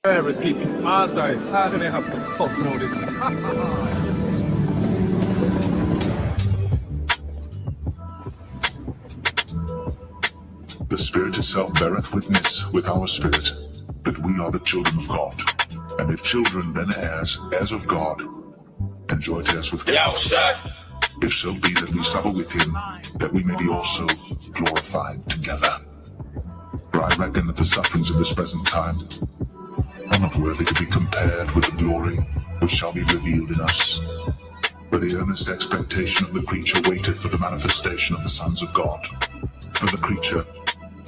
Repeat. Mazda is sad they have to sauce all this. The Spirit itself beareth witness with our spirit that we are the children of God. And if children, then heirs, heirs of God, and joint heirs with God. If so be that we suffer with him, that we may be also glorified together. For I reckon that the sufferings of this present time are not worthy to be compared with the glory which shall be revealed in us. For the earnest expectation of the creature waiteth for the manifestation of the sons of God. For the creature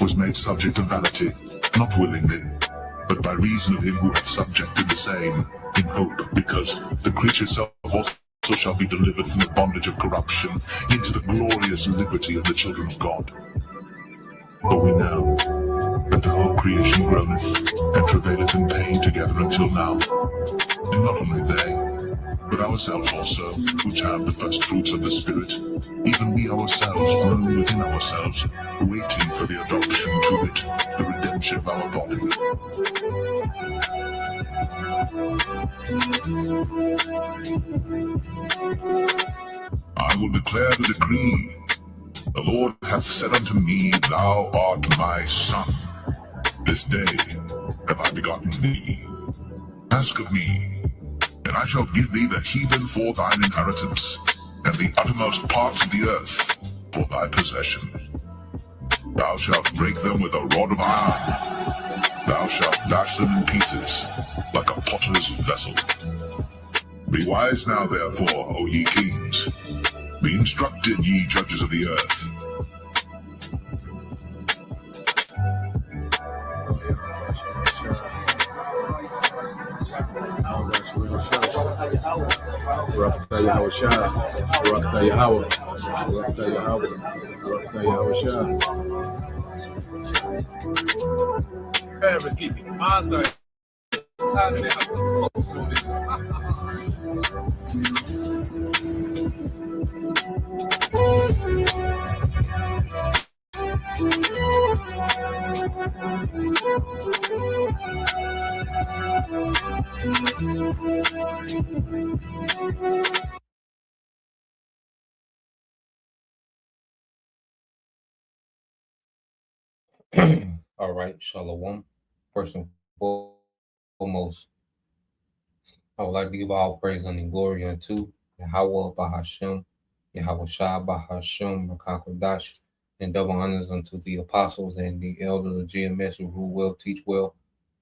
was made subject to vanity, not willingly, but by reason of him who hath subjected the same, in hope, because the creature itself also shall be delivered from the bondage of corruption into the glorious liberty of the children of God. For we know that the whole creation groaneth and travaileth in pain together until now. And not only they, but ourselves also, which have the first fruits of the Spirit, even we ourselves groan within ourselves, waiting for the adoption to wit, the redemption of our body. I will declare the decree. The Lord hath said unto me, Thou art my son. This day have I begotten thee. Ask of me, and I shall give thee the heathen for thine inheritance, and the uttermost parts of the earth for thy possession. Thou shalt break them with a rod of iron. Thou shalt dash them in pieces, like a potter's vessel. Be wise now, therefore, O ye kings. Be instructed, ye judges of the earth. Repeat. Mazda is sad they have to sauce all this. All right, Shalom. First and foremost, I would like to give all praise and glory unto Yahweh Bahashem, Yahweh Shah Bahashem, Rakakwadash, and double honors unto the apostles and the elders of GMS who rule well, teach well,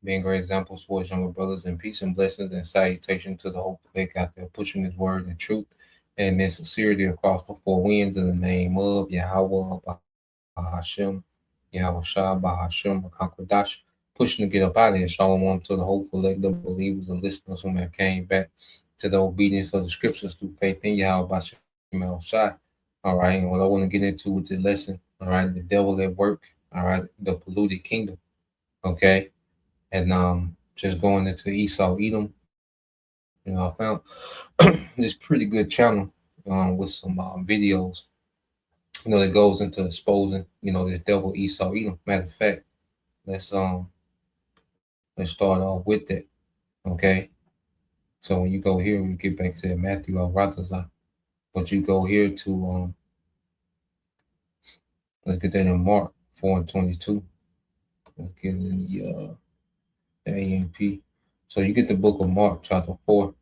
being great examples for his younger brothers, and peace and blessings and salutation to the whole clique out there pushing his word and truth and in sincerity across the four winds in the name of Yahweh Bahashem, Yahweh Shah Bahashem, Rakakwadash, pushing to get up out of here. Shalom to the whole collective believers and listeners who have came back to the obedience of the scriptures through faith in Yahweh Bashem Shai. All right, and what I want to get into with the lesson, all right, the devil at work, all right, the polluted kingdom, okay, and just going into Esau Edom, I found this pretty good channel with some videos, that goes into exposing, the devil Esau Edom. Matter of fact, let's start off with that, okay. So when you go here, we get back to Matthew or Ratazah, but you go here to let's get that in Mark 4:22. Let's get in the AMP. So you get the book of Mark, chapter 4.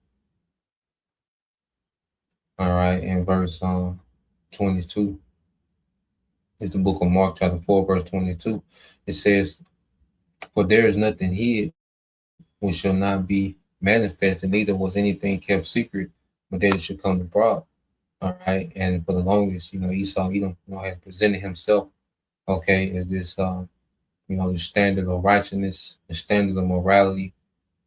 All right, and verse 22. It's the book of Mark, chapter 4, verse 22. It says, For there is nothing hid which shall not be manifested, neither was anything kept secret, but that it should come abroad. All right, and for the longest, Esau Edom, has presented himself, okay, as this, the standard of righteousness, the standard of morality,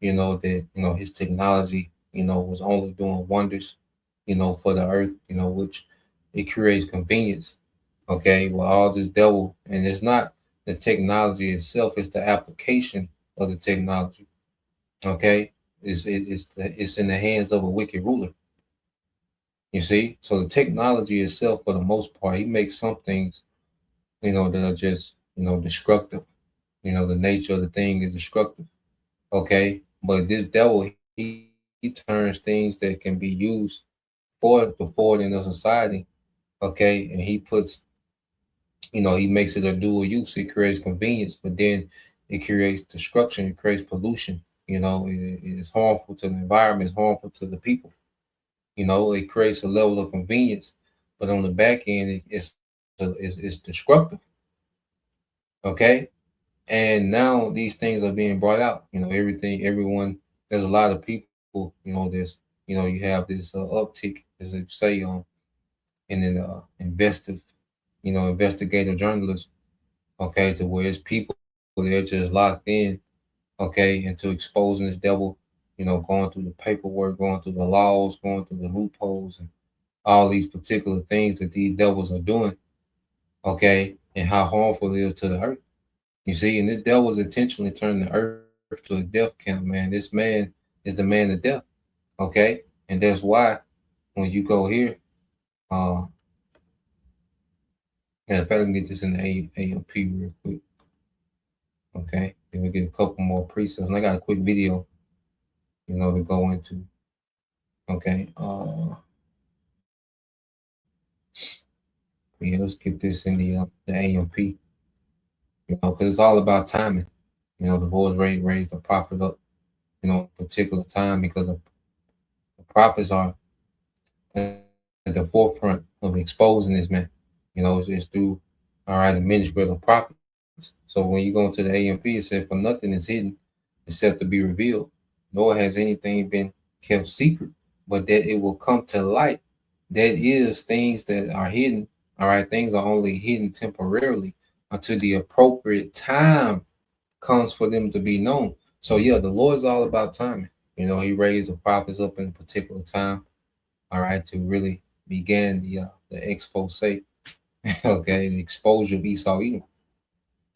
that, his technology, was only doing wonders, for the earth, which it creates convenience, okay, well, all this devil, and it's not the technology itself, it's the application of the technology, okay, it's in the hands of a wicked ruler. You see, so the technology itself, for the most part, he makes some things, that are just, destructive. The nature of the thing is destructive. Okay, but this devil, he turns things that can be used for the forwarding of society. Okay, and he puts, he makes it a dual use. It creates convenience, but then it creates destruction. It creates pollution. It is harmful to the environment. It's harmful to the people. It creates a level of convenience, but on the back end, it's destructive. Okay, and now these things are being brought out. Everyone. There's a lot of people. You have this uptick, as you say, in the investigative journalism. Okay, to where it's people that are just locked in. Okay, into exposing this devil. Going through the paperwork, going through the laws, going through the loopholes, and all these particular things that these devils are doing. Okay, and how harmful it is to the earth. You see, and this devil is intentionally turning the earth to a death camp, man. This man is the man of death. Okay, and that's why when you go here, uh, and if I can get this in the AMP real quick, okay, then we get a couple more precepts, and I got a quick video, to go into. Okay, yeah, let's get this in the AMP, because it's all about timing. The boys raised the prophet up, particular time because the prophets are at the forefront of exposing this man. It's through, all right, the ministry of the prophets. So when you go into the AMP, it said, "For nothing is hidden except to be revealed, nor has anything been kept secret, but that it will come to light." That is, things that are hidden, all right, things are only hidden temporarily until the appropriate time comes for them to be known. So yeah, the Lord is all about timing. He raised the prophets up in a particular time, all right, to really begin the expose, okay, the exposure of Esau Edom,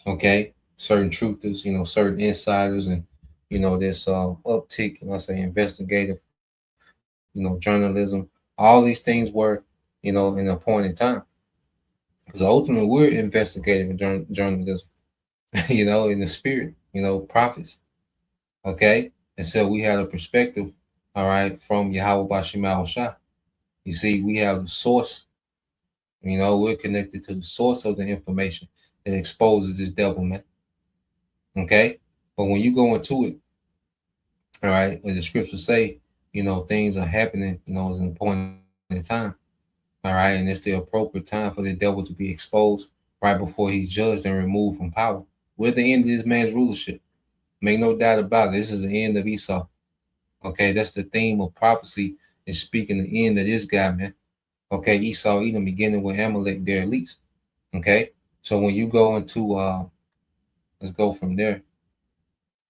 okay, certain truthers, certain insiders, and this uptick, let's say, investigative, journalism. All these things were, in a point in time, because ultimately we're investigative journalism, in the spirit, prophets, okay, and so we have a perspective, all right, from Yahweh Bashim Shah. You see, we have the source. We're connected to the source of the information that exposes this devil, man. Okay? But when you go into it, all right, as the scriptures say, things are happening, is an appointed time. All right, and it's the appropriate time for the devil to be exposed right before he's judged and removed from power. We're at the end of this man's rulership. Make no doubt about it. This is the end of Esau. Okay, that's the theme of prophecy is speaking the end of this guy, man. Okay, Esau Edom beginning with Amalek there at least. Okay, so when you go into let's go from there.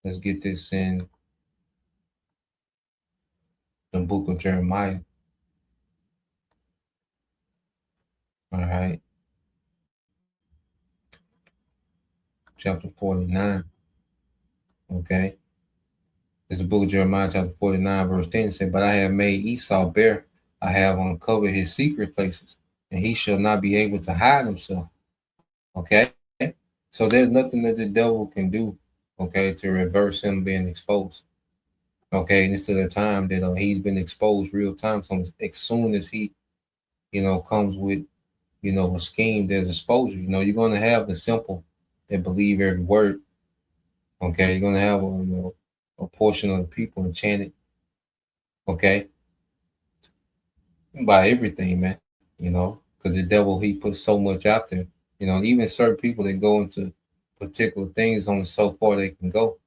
Let's get this in the book of Jeremiah. All right, chapter 49. Okay, it's the book of Jeremiah, chapter 49, verse 10. It said, "But I have made Esau bare, I have uncovered his secret places, and he shall not be able to hide himself." Okay, so there's nothing that the devil can do, okay, to reverse him being exposed. Okay, and it's to the time that he's been exposed real time. So as soon as he, comes with, a scheme, there's exposure. You're going to have the simple that believe every word. Okay, you're going to have a portion of the people enchanted. Okay, by everything, man. Because the devil he puts so much out there. Even certain people that go into particular things only so far they can go.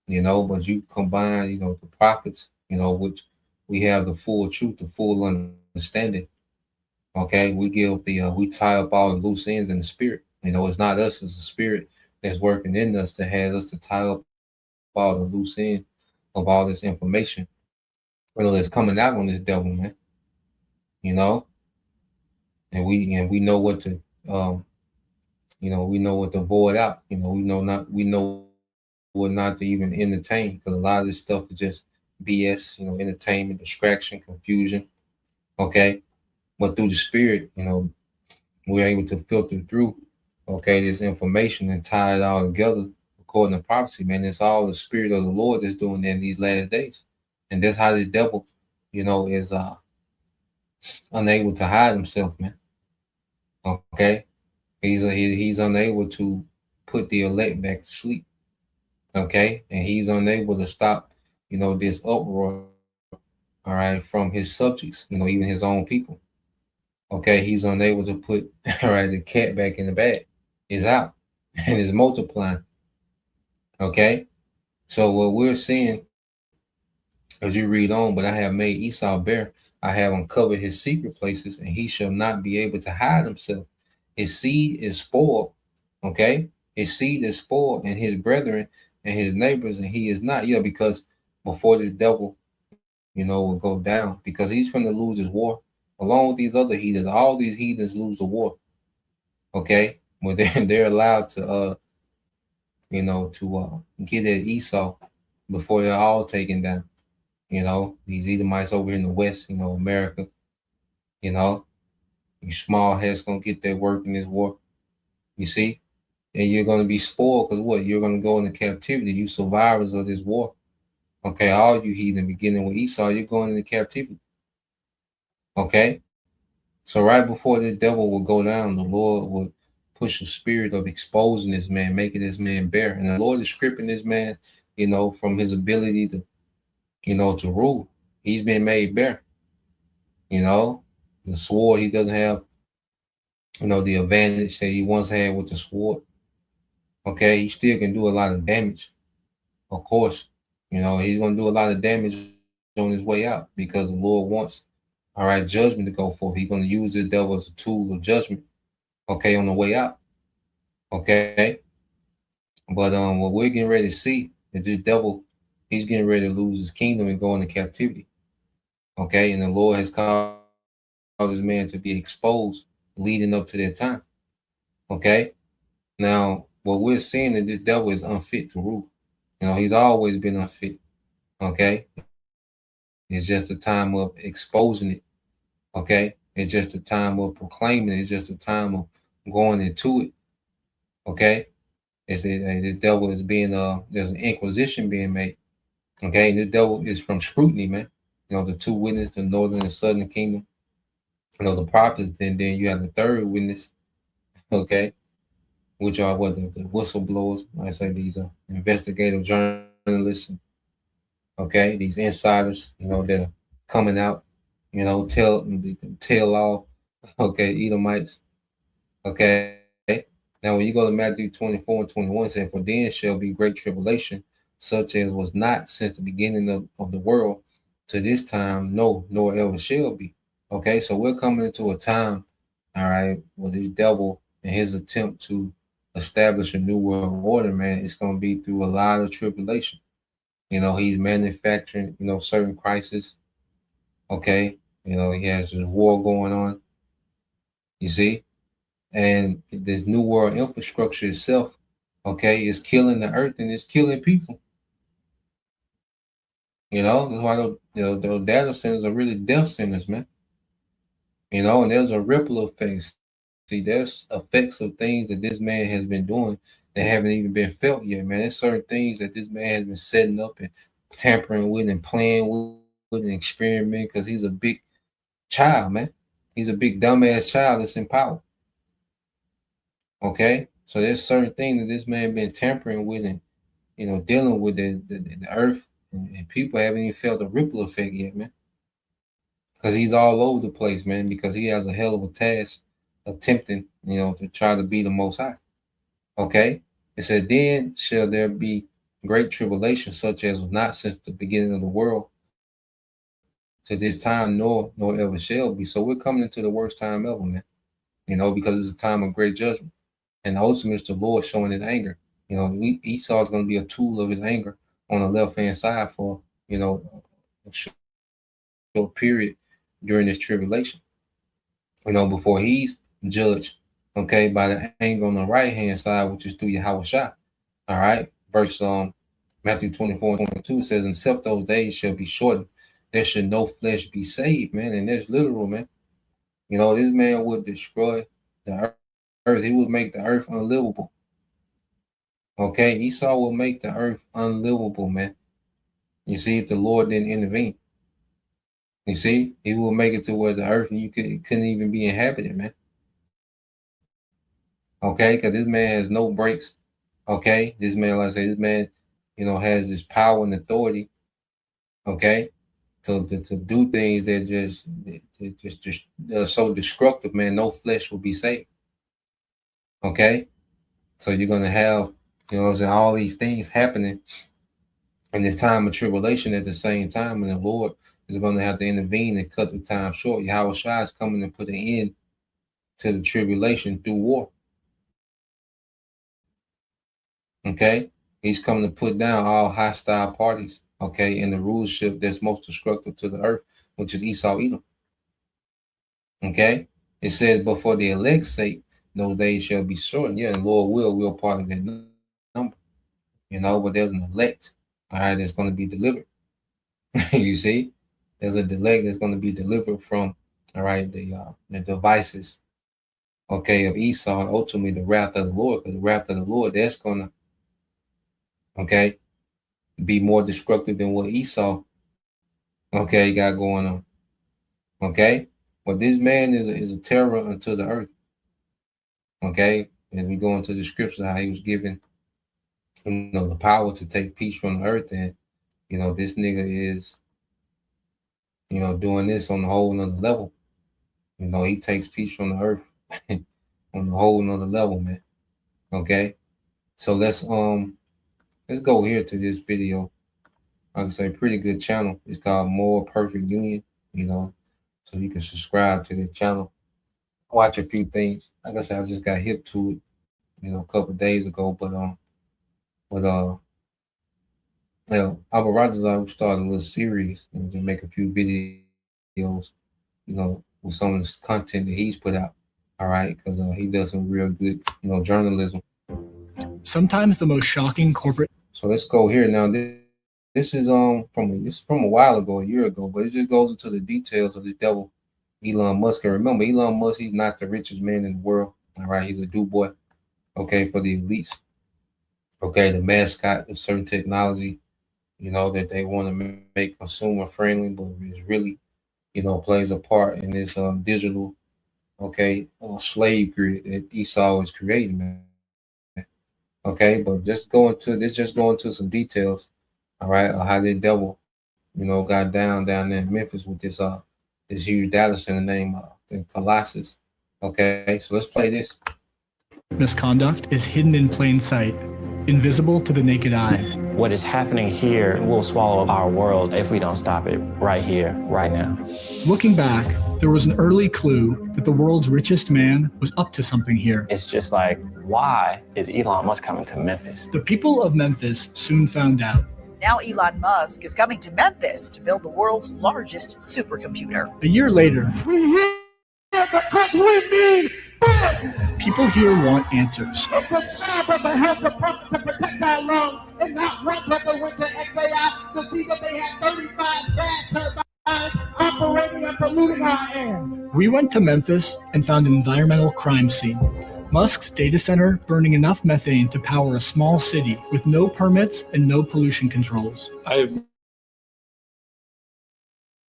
But you combine, the prophets, which we have the full truth, the full understanding. Okay, we tie up all the loose ends in the spirit. It's not us, it's the spirit that's working in us that has us to tie up all the loose ends of all this information. That's coming out on this devil, man. You know, and we know what to we know what to avoid out. We know what not to even entertain because a lot of this stuff is just BS. Entertainment, distraction, confusion. Okay, but through the spirit, we're able to filter through, okay, this information and tie it all together according to prophecy, man. It's all the spirit of the Lord that's doing that in these last days. And that's how the devil, is unable to hide himself, man. Okay. He's unable to put the elect back to sleep. Okay. And he's unable to stop, this uproar, all right, from his subjects, even his own people. Okay. He's unable to put, all right, the cat back in the bag. It's out and it's multiplying. Okay. So what we're seeing as you read on, but I have made Esau bare. I have uncovered his secret places, and he shall not be able to hide himself. His seed is spoiled. Okay. His seed is spoiled, and his brethren and his neighbors, and he is not. Yeah, because before this devil, will go down, because he's going to lose his war along with these other heathens. All these heathens lose the war. Okay. But they're allowed to get at Esau before they're all taken down. These Edomites over in the West, America, you know, you small heads gonna get their work in this war. You see? And you're gonna be spoiled because what? You're gonna go into captivity. You survivors of this war. Okay, all you heathen, beginning with Esau, you're going into captivity. Okay? So right before the devil will go down, the Lord will push a spirit of exposing this man, making this man bare. And the Lord is stripping this man, from his ability to rule. He's been made bare. The sword, he doesn't have, the advantage that he once had with the sword. Okay, he still can do a lot of damage. Of course, he's going to do a lot of damage on his way out because the Lord wants, all right, judgment to go forth. He's going to use the devil as a tool of judgment. Okay, on the way out. Okay, but what we're getting ready to see is this devil, he's getting ready to lose his kingdom and go into captivity. Okay, and the Lord has caused this man to be exposed leading up to that time. Okay, now what we're seeing is this devil is unfit to rule. He's always been unfit. Okay, it's just a time of exposing it. Okay, it's just a time of proclaiming it. It's just a time of going into it. Okay, this devil is being there's an inquisition being made. Okay, this devil is from scrutiny, man. The two witnesses, the northern and southern kingdom. The prophets, and then you have the third witness. Okay, which are what the whistleblowers. Like I say, these are investigative journalists. Okay, these insiders, that are coming out, tell off. Okay, Edomites. Okay, now when you go to Matthew 24 and 21, it says, "For then shall be great tribulation, such as was not since the beginning of the world to this time, no, nor ever shall be." Okay, so we're coming into a time, all right, where the devil and his attempt to establish a new world order, man, it's going to be through a lot of tribulation. He's manufacturing, certain crises. Okay, he has this war going on. You see, and this new world infrastructure itself, okay, is killing the earth and it's killing people. That's why those data centers are really death centers, man. And there's a ripple effect. See, there's effects of things that this man has been doing that haven't even been felt yet, man. There's certain things that this man has been setting up and tampering with and playing with and experimenting because he's a big child, man. He's a big dumbass child that's in power. Okay? So there's certain things that this man been tampering with and, dealing with the earth and people haven't even felt the ripple effect yet, man. Because he's all over the place, man, because he has a hell of a task attempting, to try to be the most high. Okay? It said, "Then shall there be great tribulation, such as was not since the beginning of the world to this time, nor ever shall be." So we're coming into the worst time ever, man. Because it's a time of great judgment. And ultimately, it's the Lord showing his anger. Esau is going to be a tool of his anger on the left hand side for, a short period during this tribulation. Before he's judged, okay, by the anger on the right hand side, which is through Yahweh Shah. All right. Verse Matthew 24 and 22 says, "Except those days shall be shortened, there should no flesh be saved," man. And that's literal, man. This man would destroy the earth. He would make the earth unlivable. Okay, Esau will make the earth unlivable, man. You see, if the Lord didn't intervene, you see, he will make it to where the earth couldn't even be inhabited, man. Okay, because this man has no brakes. Okay, this man, like I say, this man, has this power and authority. Okay, to do things that just so destructive, man. No flesh will be saved. Okay, so you're gonna have, all these things happening in this time of tribulation at the same time, and the Lord is gonna have to intervene and cut the time short. Yahweh Shai is coming to put an end to the tribulation through war. Okay, he's coming to put down all hostile parties. Okay, and the rulership that's most destructive to the earth, which is Esau Edom. Okay, it says, but for the elect's sake, those days shall be shortened. Yeah, and Lord will part of that number. But there's an elect, all right, that's going to be delivered. You see, there's a elect that's going to be delivered from, all right, the devices, okay, of Esau, and ultimately the wrath of the Lord. Because the wrath of the Lord, that's going to, okay, be more destructive than what Esau, okay, got going on. Okay, but this man is a terror unto the earth. Okay, and we go into the scripture how he was given, the power to take peace from the earth, and this nigga is, doing this on a whole nother level. He takes peace from the earth on a whole nother level, man. Okay, so let's go here to this video. I can say pretty good channel. It's called More Perfect Union. So you can subscribe to this channel. Watch a few things. Like I said, I just got hip to it, a couple of days ago. Albert Rogers, I started a little series, to make a few videos, with some of this content that he's put out. All right, because he does some real good, journalism. Sometimes the most shocking corporate. So let's go here now. This is from a while ago, a year ago, but it just goes into the details of the devil, Elon Musk. And remember, Elon Musk, he's not the richest man in the world. All right, he's a do boy. Okay, for the elites. Okay, the mascot of certain technology, that they want to make consumer friendly, but it really, plays a part in this digital, slave grid that Esau is creating, man. Okay, but just go into some details, all right, of how the devil, got down there in Memphis with this huge data center named the Colossus. Okay, so let's play this. Misconduct is hidden in plain sight, invisible to the naked eye. What is happening here will swallow our world if we don't stop it right here, right now. Looking back, there was an early clue that the world's richest man was up to something here. It's just like, why is Elon Musk coming to Memphis? The people of Memphis soon found out. Now Elon Musk is coming to Memphis to build the world's largest supercomputer. A year later, we here because we need people here want answers. a prescriber to help the pump to protect our lungs and not run to the winter XAI to see that they have 35 gas turbines operating and polluting our air. We went to Memphis and found an environmental crime scene. Musk's data center burning enough methane to power a small city with no permits and no pollution controls. I have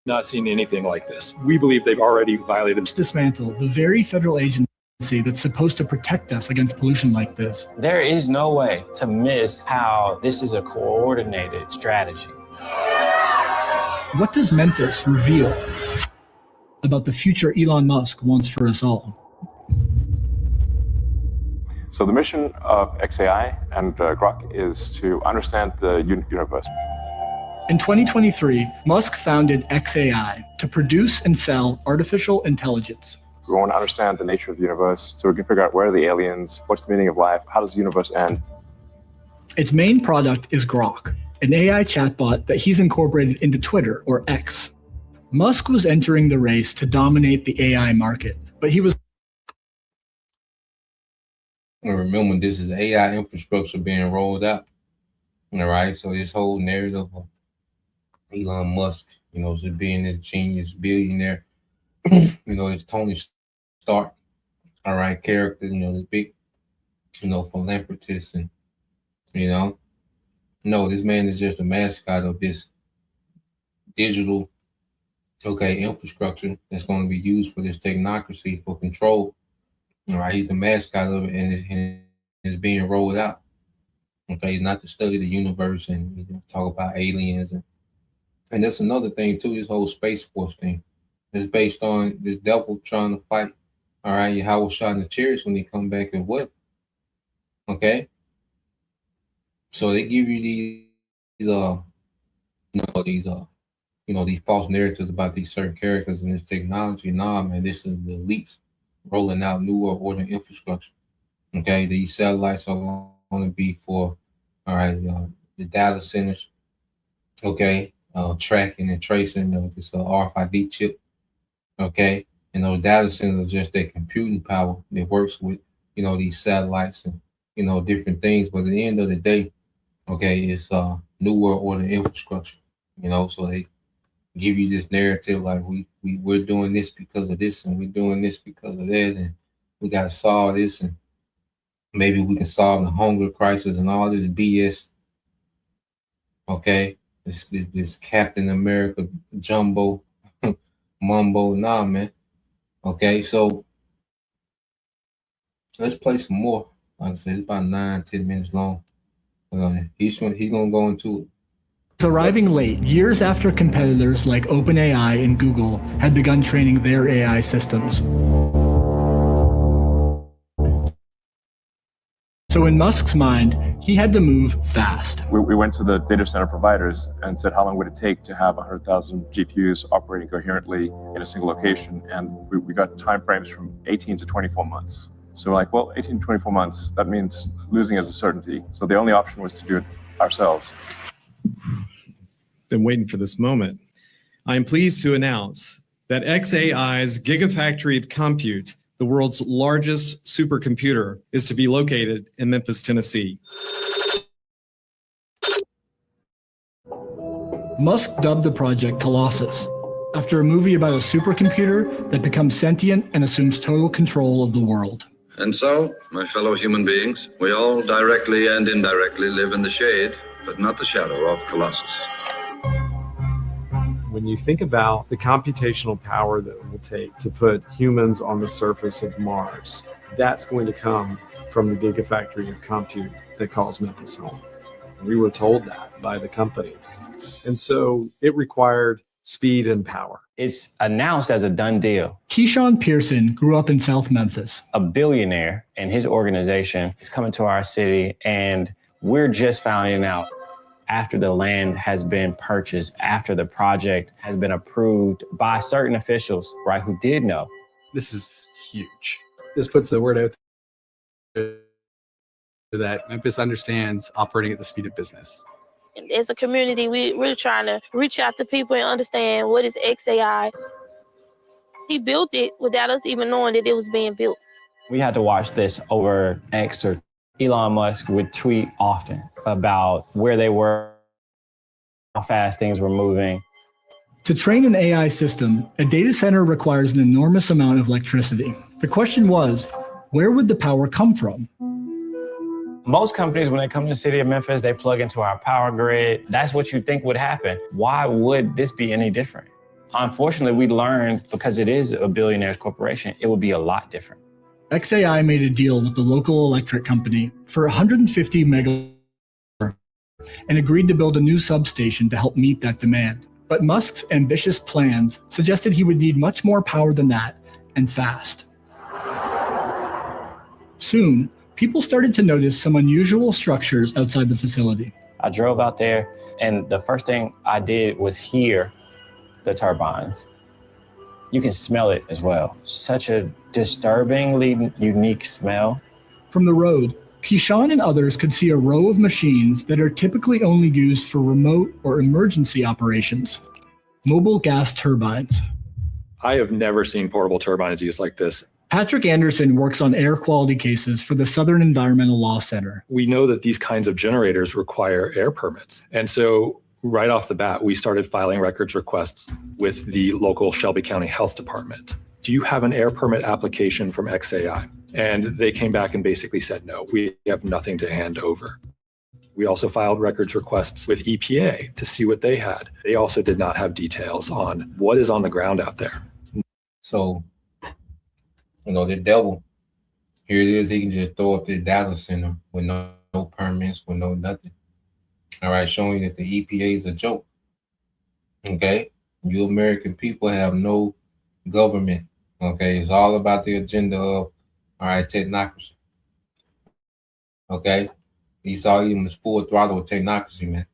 not seen anything like this. We believe they've already violated. Dismantle the very federal agency that's supposed to protect us against pollution like this. There is no way to miss how this is a coordinated strategy. What does Memphis reveal about the future Elon Musk wants for us all? So the mission of XAI and Grok is to understand the universe. In 2023, Musk founded XAI to produce and sell artificial intelligence. We want to understand the nature of the universe so we can figure out where are the aliens, what's the meaning of life, how does the universe end. Its main product is Grok, an AI chatbot that he's incorporated into Twitter, or X. Musk was entering the race to dominate the AI market, but he was. And remember, this is AI infrastructure being rolled out. All right, so this whole narrative of Elon Musk, just being this genius billionaire, it's Tony Stark, all right, character, this big, philanthropist and You know, no, this man is just a mascot of this digital, infrastructure that's going to be used for this technocracy for control. All right, he's the mascot of it, and it's being rolled out. Okay, not to study the universe and talk about aliens, and that's another thing too. This whole Space Force thing is based on this devil trying to fight. All right, Yahweh shot in the chariots when they come back and what? Okay, so they give you these these false narratives about these certain characters and this technology. Nah, man, this is the elites rolling out New World Order infrastructure. Okay, these satellites are going to be for, the data centers. Okay, tracking and tracing this RFID chip. Okay, and those data centers are just that computing power that works with these satellites and different things. But at the end of the day, okay, it's New World Order infrastructure. So they give you this narrative like we're doing this because of this and we're doing this because of that, and we got to solve this, and maybe we can solve the hunger crisis and all this BS. Okay, this Captain America jumbo mumbo, nah, man. Okay, so let's play some more. Like I said, it's about 9-10 minutes long. He's gonna go into it. It's arriving late, years after competitors like OpenAI and Google had begun training their AI systems. So in Musk's mind, he had to move fast. We went to the data center providers and said, how long would it take to have 100,000 GPUs operating coherently in a single location? And we got timeframes from 18 to 24 months. So we're like, well, 18 to 24 months, that means losing as a certainty. So the only option was to do it ourselves. Been waiting for this moment. I am pleased to announce that xAI's Gigafactory of Compute, the world's largest supercomputer, is to be located in Memphis, Tennessee. Musk dubbed the project Colossus, after a movie about a supercomputer that becomes sentient and assumes total control of the world. And so, my fellow human beings, we all directly and indirectly live in the shade, but not the shadow of Colossus. When you think about the computational power that it will take to put humans on the surface of Mars, that's going to come from the Gigafactory of Compute that calls Memphis home. We were told that by the company. And so it required speed and power. It's announced as a done deal. Keyshawn Pearson grew up in South Memphis. A billionaire and his organization is coming to our city, and we're just finding out after the land has been purchased, after the project has been approved by certain officials, right, who did know. This is huge. This puts the word out there that Memphis understands operating at the speed of business. As a community, we're trying to reach out to people and understand what is xAI. He built it without us even knowing that it was being built. We had to watch this over X, or Elon Musk would tweet often about where they were, how fast things were moving. To train an AI system, a data center requires an enormous amount of electricity. The question was, where would the power come from? Most companies, when they come to the city of Memphis, they plug into our power grid. That's what you think would happen. Why would this be any different? Unfortunately, we learned, because it is a billionaire's corporation, it would be a lot different. xAI made a deal with the local electric company for 150 megawatt and agreed to build a new substation to help meet that demand. But Musk's ambitious plans suggested he would need much more power than that, and fast. Soon, people started to notice some unusual structures outside the facility. I drove out there, and the first thing I did was hear the turbines. You can smell it as well. Such a disturbingly unique smell. From the road, Keyshawn and others could see a row of machines that are typically only used for remote or emergency operations. Mobile gas turbines. I have never seen portable turbines used like this. Patrick Anderson works on air quality cases for the Southern Environmental Law Center. We know that these kinds of generators require air permits. And so right off the bat, we started filing records requests with the local Shelby County Health Department. Do you have an air permit application from xAI? And they came back and basically said, no, we have nothing to hand over. We also filed records requests with EPA to see what they had. They also did not have details on what is on the ground out there. So, the devil, here it is, he can just throw up this data center with no permits, with no nothing. All right, showing you that the EPA is a joke. Okay? You American people have no government. Okay? It's all about the agenda of, all right, technocracy. Okay? You saw him full throttle with technocracy, man.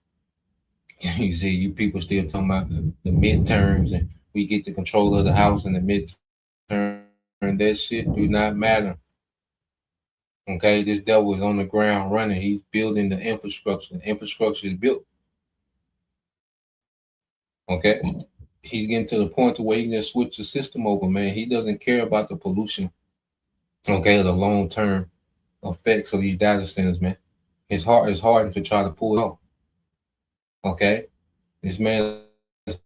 You see, you people still talking about the midterms and we get the control of the House in the midterm. That shit do not matter. Okay, this devil is on the ground running. He's building the infrastructure. The infrastructure is built. Okay, he's getting to the point to where he can just switch the system over, man. He doesn't care about the pollution. Okay, the long-term effects of these data centers, man. It's hard to try to pull it off. Okay, this man is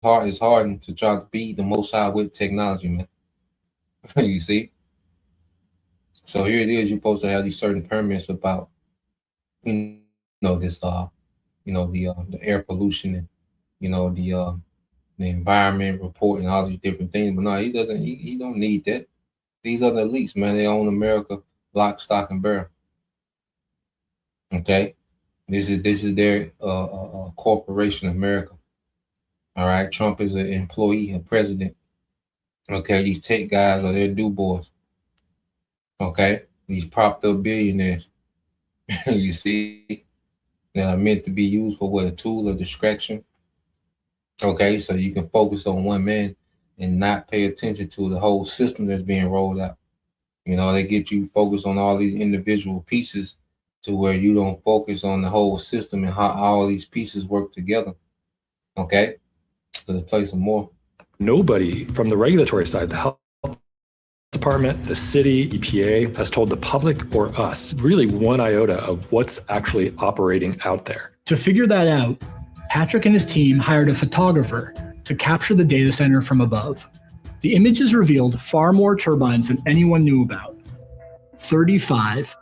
hard to try to be the most high with technology, man. You see. So here it is. You're supposed to have these certain permits about, this, the air pollution and, the environment report and all these different things. But no, he doesn't. He don't need that. These are the elites, man. They own America, lock, stock, and barrel. Okay, this is their corporation, America. All right, Trump is an employee, a president. Okay, these tech guys are their do boys. Okay, these propped up billionaires. You see, that are meant to be used for what, a tool of distraction. Okay, so you can focus on one man and not pay attention to the whole system that's being rolled out. They get you focused on all these individual pieces to where you don't focus on the whole system and how all these pieces work together. Okay, so to play some more. Nobody from the regulatory side, the health department, the city, EPA, has told the public or us really one iota of what's actually operating out there. To figure that out, Patrick and his team hired a photographer to capture the data center from above. The images revealed far more turbines than anyone knew about. 35.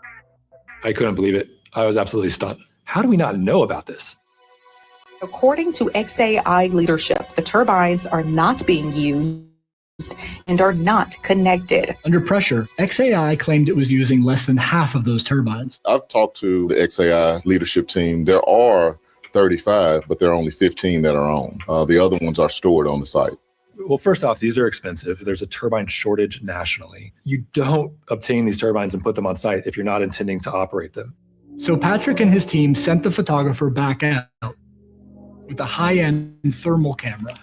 I couldn't believe it. I was absolutely stunned. How do we not know about this? According to XAI leadership, the turbines are not being used and are not connected. Under pressure, XAI claimed it was using less than half of those turbines. I've talked to the XAI leadership team. There are 35, but there are only 15 that are on. The other ones are stored on the site. Well, first off, these are expensive. There's a turbine shortage nationally. You don't obtain these turbines and put them on site if you're not intending to operate them. So Patrick and his team sent the photographer back out with a high-end thermal camera.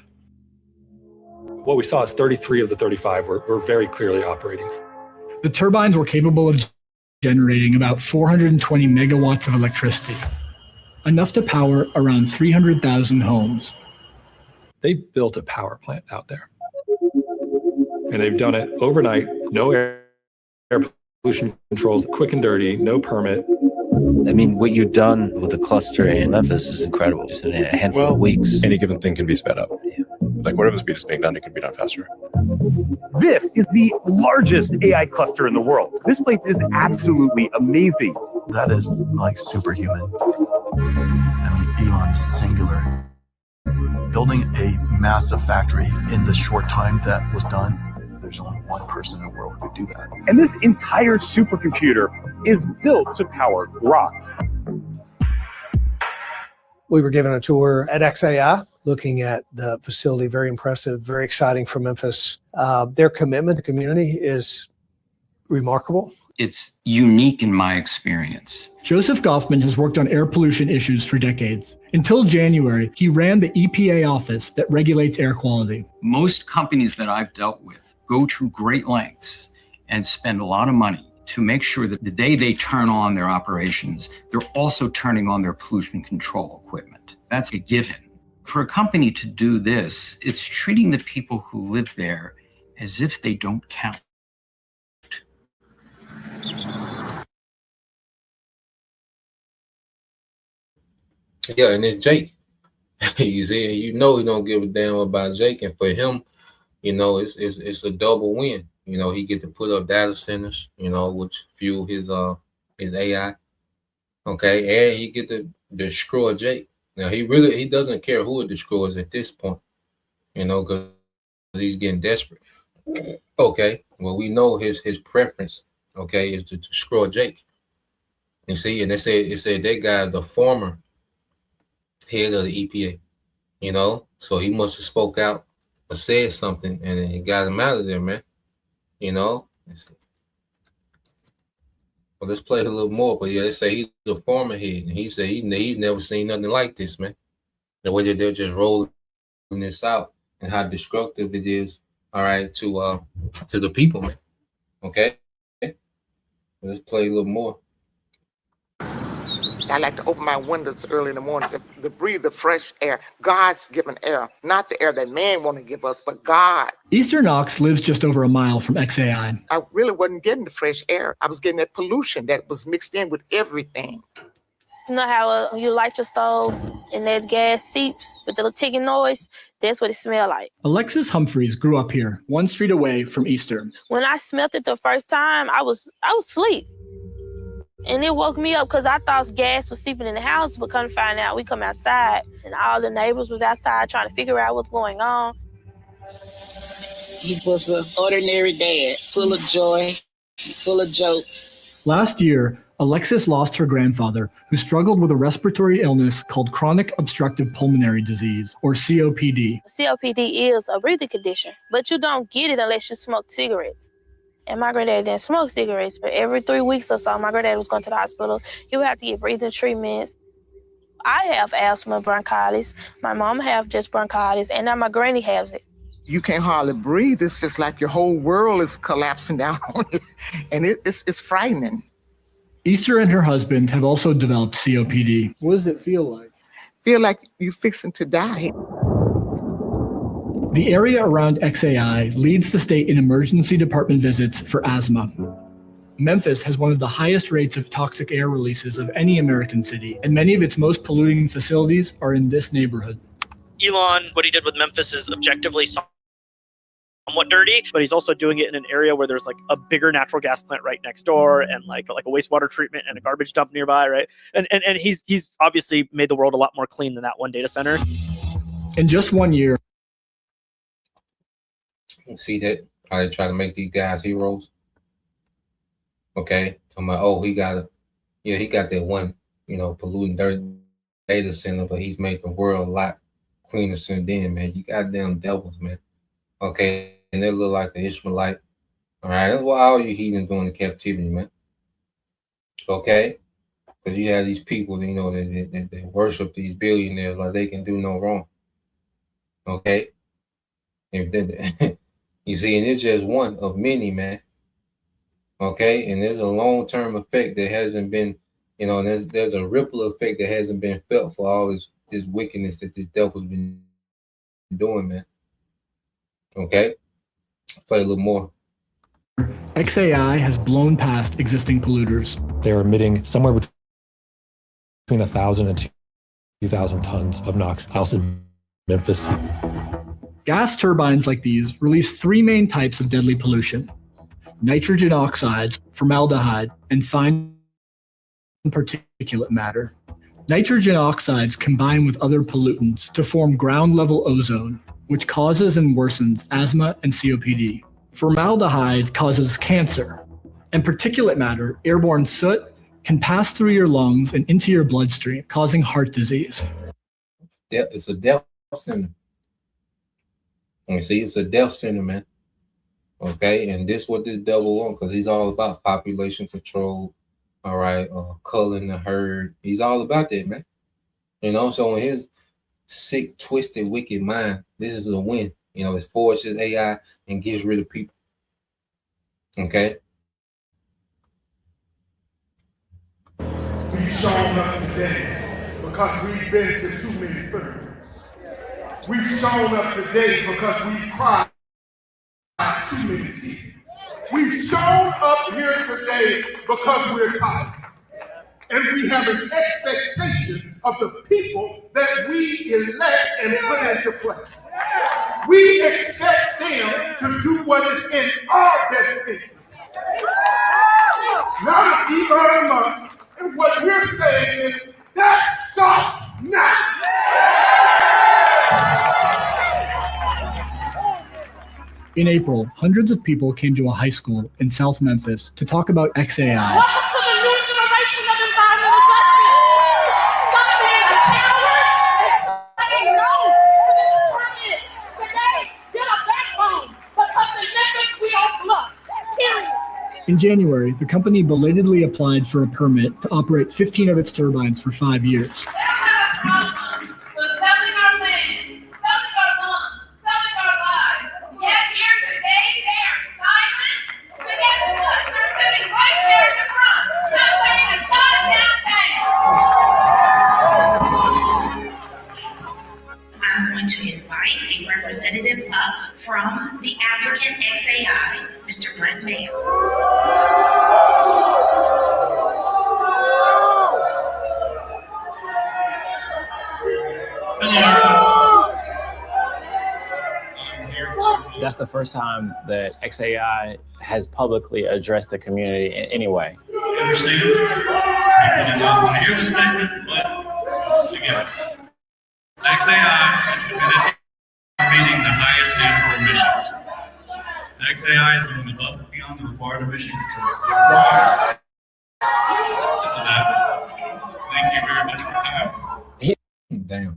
What we saw is 33 of the 35 were very clearly operating. The turbines were capable of generating about 420 megawatts of electricity, enough to power around 300,000 homes. They've built a power plant out there. And they've done it overnight, no air pollution controls, quick and dirty, no permit. I mean, what you've done with the cluster in Memphis is incredible. Just in a handful of weeks. Any given thing can be sped up. Yeah. Like whatever the speed is being done, it can be done faster. This is the largest AI cluster in the world. This place is absolutely amazing. That is like superhuman. I mean, Elon is singular. Building a massive factory in the short time that was done, there's only one person in the world who could do that. And this entire supercomputer is built to power rocks. We were given a tour at XAI, looking at the facility. Very impressive, very exciting for Memphis. Their commitment to community is remarkable. It's unique in my experience. Joseph Goffman has worked on air pollution issues for decades. Until January, he ran the EPA office that regulates air quality. Most companies that I've dealt with go to great lengths and spend a lot of money to make sure that the day they turn on their operations, they're also turning on their pollution control equipment. That's a given. For a company to do this, it's treating the people who live there as if they don't count. Yeah, and it's Jake. You see, he don't give a damn about Jake, and for him, it's a double win. He get to put up data centers, which fuel his AI. Okay, and he get to destroy Jake. Now he doesn't care who it destroys at this point, because he's getting desperate. Okay, well we know his preference, okay, is to destroy Jake. You see, and it said that guy, the former head of the EPA, so he must have spoke out or said something, and it got him out of there, man. Well, let's play a little more, but yeah, they say he's the former head, and he said he's never seen nothing like this, man. The way that they're just rolling this out and how destructive it is, all right, to the people, man. Okay, let's play a little more. I like to open my windows early in the morning to breathe the fresh air, God's given air, not the air that man want to give us, but God. Eastern Knox lives just over a mile from XAI. I really wasn't getting the fresh air. I was getting that pollution that was mixed in with everything. You know how you light your stove and that gas seeps with the little ticking noise? That's what it smelled like. Alexis Humphreys grew up here, one street away from Eastern. When I smelled it the first time, I was asleep. And it woke me up because I thought gas was seeping in the house, but come to find out, we come outside and all the neighbors was outside trying to figure out what's going on. He was an ordinary dad, full of joy, full of jokes. Last year, Alexis lost her grandfather, who struggled with a respiratory illness called chronic obstructive pulmonary disease, or COPD. COPD is a breathing condition, but you don't get it unless you smoke cigarettes. And my granddad didn't smoke cigarettes, but every 3 weeks or so, my granddad was going to the hospital. He would have to get breathing treatments. I have asthma, bronchitis. My mom have just bronchitis, and now my granny has it. You can't hardly breathe. It's just like your whole world is collapsing down on you, and it's frightening. Easter and her husband have also developed COPD. What does it feel like? Feel like you're fixing to die. The area around XAI leads the state in emergency department visits for asthma. Memphis has one of the highest rates of toxic air releases of any American city, and many of its most polluting facilities are in this neighborhood. Elon, what he did with Memphis is objectively somewhat dirty, but he's also doing it in an area where there's like a bigger natural gas plant right next door and like a wastewater treatment and a garbage dump nearby, right? And he's obviously made the world a lot more clean than that one data center. In just 1 year. See that? How they try to make these guys heroes. Okay. So I'm like, oh, he got that one, polluting dirt data center, but he's made the world a lot cleaner since then, man. You goddamn devils, man. Okay. And they look like the Ishmaelite. All right. That's what all you heathens going to captivity, man. Okay. Because you have these people, that they worship these billionaires like they can do no wrong. Okay. You see, and it's just one of many, man. Okay, and there's a long-term effect that hasn't been, there's a ripple effect that hasn't been felt for all this wickedness that this devil's been doing, man. Okay, play a little more. XAI has blown past existing polluters. They're emitting somewhere between 1,000 and 2,000 tons of NOx out in Memphis. Gas turbines like these release three main types of deadly pollution: nitrogen oxides, formaldehyde, and fine particulate matter. Nitrogen oxides combine with other pollutants to form ground-level ozone, which causes and worsens asthma and COPD. Formaldehyde causes cancer, and particulate matter, airborne soot, can pass through your lungs and into your bloodstream, causing heart disease. Yeah, it's a death center. You see, it's a death center, man. Okay, and this is what this devil wants, because he's all about population control, all right, culling the herd. He's all about that, man. So in his sick, twisted, wicked mind, this is a win. It forces AI and gets rid of people. Okay? We've shown up today because we've been to too many funerals. We've shown up today because we've cried too many tears. We've shown up here today because we're tired. And we have an expectation of the people that we elect and put into place. We expect them to do what is in our best interest. Not Elon Musk, And what we're saying is that stops now. In April, hundreds of people came to a high school in South Memphis to talk about XAI. In January, the company belatedly applied for a permit to operate 15 of its turbines for 5 years. I'm going to invite a representative up from the applicant XAI, Mr. Brent Mayo. That's the first time that XAI has publicly addressed the community in any way. I understand. People do not want to hear the statement, but again, XAI is committed to meeting the highest standard for emissions. XAI is going above and beyond the required emission control. To that, thank you very much for your time. Damn.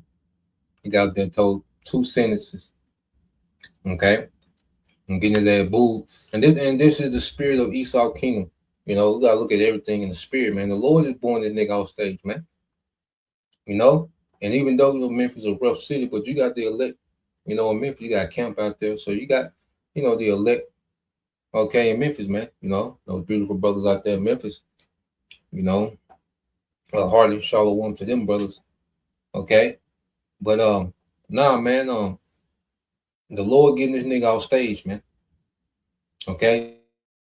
He got that told 2 sentences. Okay. I'm getting his ass booed. And this is the spirit of Esau Kingdom. You know, we gotta look at everything in the spirit, man. The Lord is born this nigga off stage, man. You know? And even though Memphis is a rough city, but you got the elect. You know, in Memphis, you got a camp out there. So you got, the elect, okay, in Memphis, man. Those beautiful brothers out there in Memphis. Hardy, Shalom to them brothers. Okay? But man, the Lord getting this nigga off stage, man. Okay?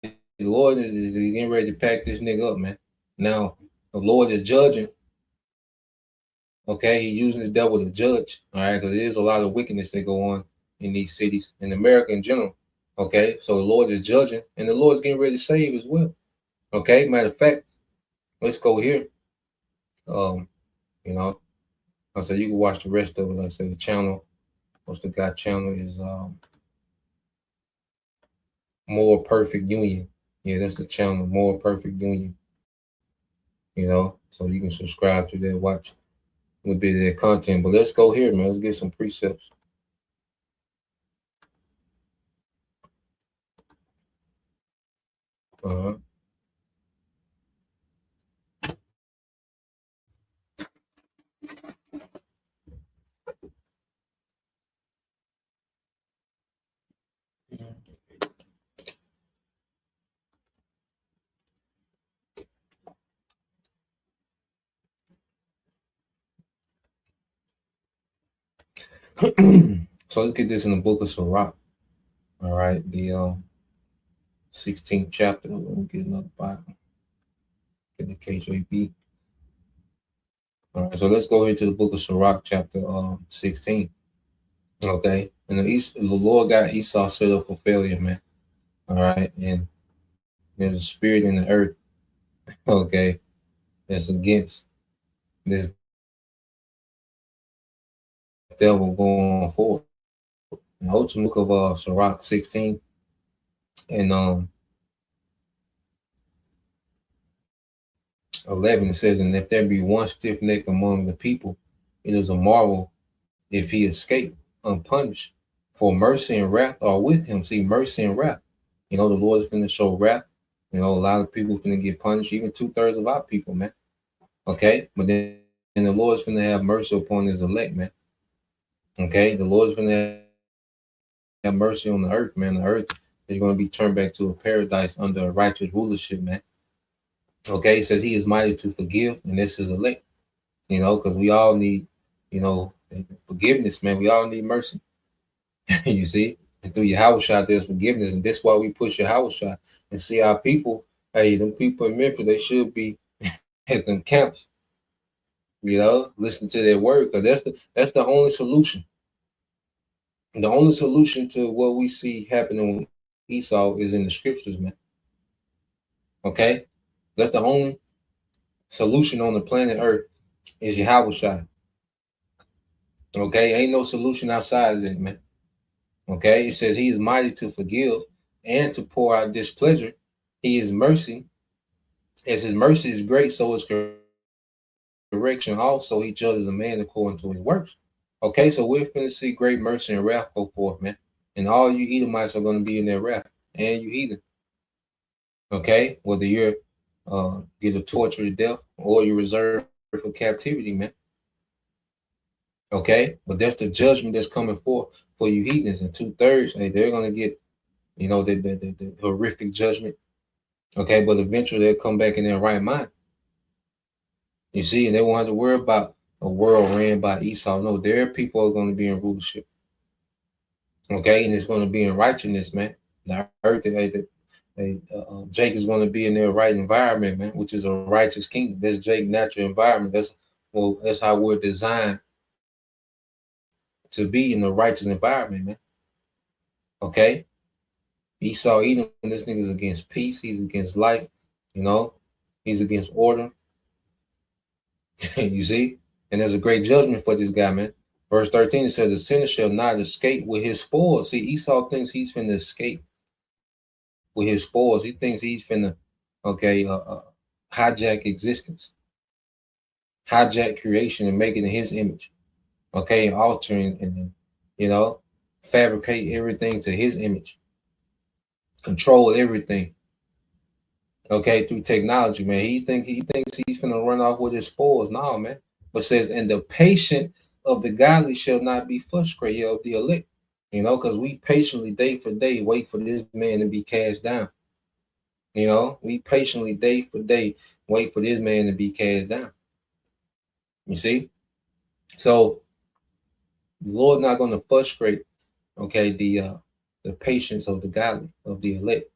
The Lord is getting ready to pack this nigga up, man. Now, the Lord is judging. Okay? He's using the devil to judge. All right? Because there's a lot of wickedness that go on in these cities, in America in general. Okay? So the Lord is judging, and the Lord's getting ready to save as well. Okay? Matter of fact, let's go here. I said you can watch the rest of it. Like I said, the channel, what's the guy channel is More Perfect Union. Yeah, that's the channel, More Perfect Union. So you can subscribe to that, watch a little bit of their content. But let's go here, man. Let's get some precepts. So let's get this in the book of Sirach. All right, the 16th chapter. Let me get another Bible. Get the KJV. All right, so let's go into the book of Sirach, chapter 16. Okay, and the Lord got Esau set up for failure, man. All right, and there's a spirit in the earth, okay, that's against this devil going forward. And the ultimate book of Sirach 16 and 11, it says, and if there be one stiff neck among the people, it is a marvel if he escape unpunished. For mercy and wrath are with him. See, mercy and wrath. The Lord is going to show wrath. A lot of people going to get punished, even 2/3 of our people, man. Okay, but then the Lord is going to have mercy upon his elect, man. Okay, the Lord is going to have mercy on the earth, man. The earth is going to be turned back to a paradise under a righteous rulership, man. Okay, it says he is mighty to forgive, and this is elect. Because we all need, forgiveness, man. We all need mercy. You see, and through your house shot, there's forgiveness, and that's why we push your house shot and see our people. Hey, them people in Memphis, they should be at them camps. Listen to their word, because that's the only solution. The only solution to what we see happening with Esau is in the scriptures, man. Okay, that's the only solution on the planet Earth is Yahweh Shai. Okay, ain't no solution outside of it, man. Okay, it says he is mighty to forgive and to pour out displeasure. He is mercy. As his mercy is great, so is correction also. He judges a man according to his works. Okay, so we're finna see great mercy and wrath go forth, man. And all you Edomites are going to be in their wrath. And you heathen. Okay, whether you're get a torture to death or you're reserved for captivity, man. Okay, but that's the judgment that's coming forth for you heathens. And 2/3, hey, they're going to get, you know, the horrific judgment. Okay, but eventually they'll come back in their right mind. You see, and they won't have to worry about a world ran by Esau. No, their people are going to be in rulership. Okay, and it's going to be in righteousness, man. The earth, Jake is going to be in their right environment, man, which is a righteous kingdom. That's Jake's natural environment. That's how we're designed to be in the righteous environment, man. Okay, Esau, Edom, this nigga's against peace. He's against life. You know, he's against order. You see, and there's a great judgment for this guy, man. Verse 13 says, "The sinner shall not escape with his spoils." See, Esau thinks he's finna escape with his spoils. He thinks he's finna, hijack existence, hijack creation, and make it in his image. Okay, and alter and you know, fabricate everything to his image, control everything. Okay, through technology, man. He thinks he's finna run off with his spoils. No, man. But says, "And the patient of the godly shall not be frustrated of the elect." You know, because we patiently day for day wait for this man to be cast down. You know, we patiently day for day wait for this man to be cast down. You see? So the Lord's not going to frustrate, the patience of the godly, of the elect.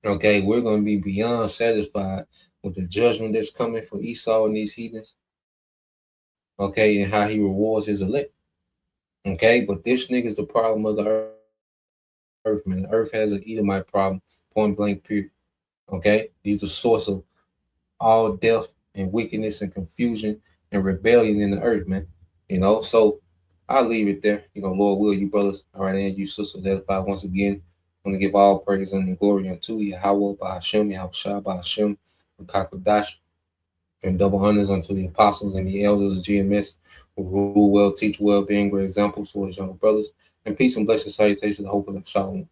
Okay, we're going to be beyond satisfied with the judgment that's coming for Esau and these heathens. Okay, and how he rewards his elect. Okay, but this nigga's the problem of the earth, man. The earth has an Edomite problem, point blank, period. Okay, he's the source of all death and wickedness and confusion and rebellion in the earth, man. You know, so I'll leave it there. You know, Lord will, you brothers, all right, and you sisters, edify once again. I want to give all praise and glory unto Yahweh by Hashem, Yahweh by Hashem, Kakadash, and double honors unto the apostles and the elders of GMS who rule well, teach well, being great examples for his younger brothers. And peace and blessings, salutations, hope, and shalom.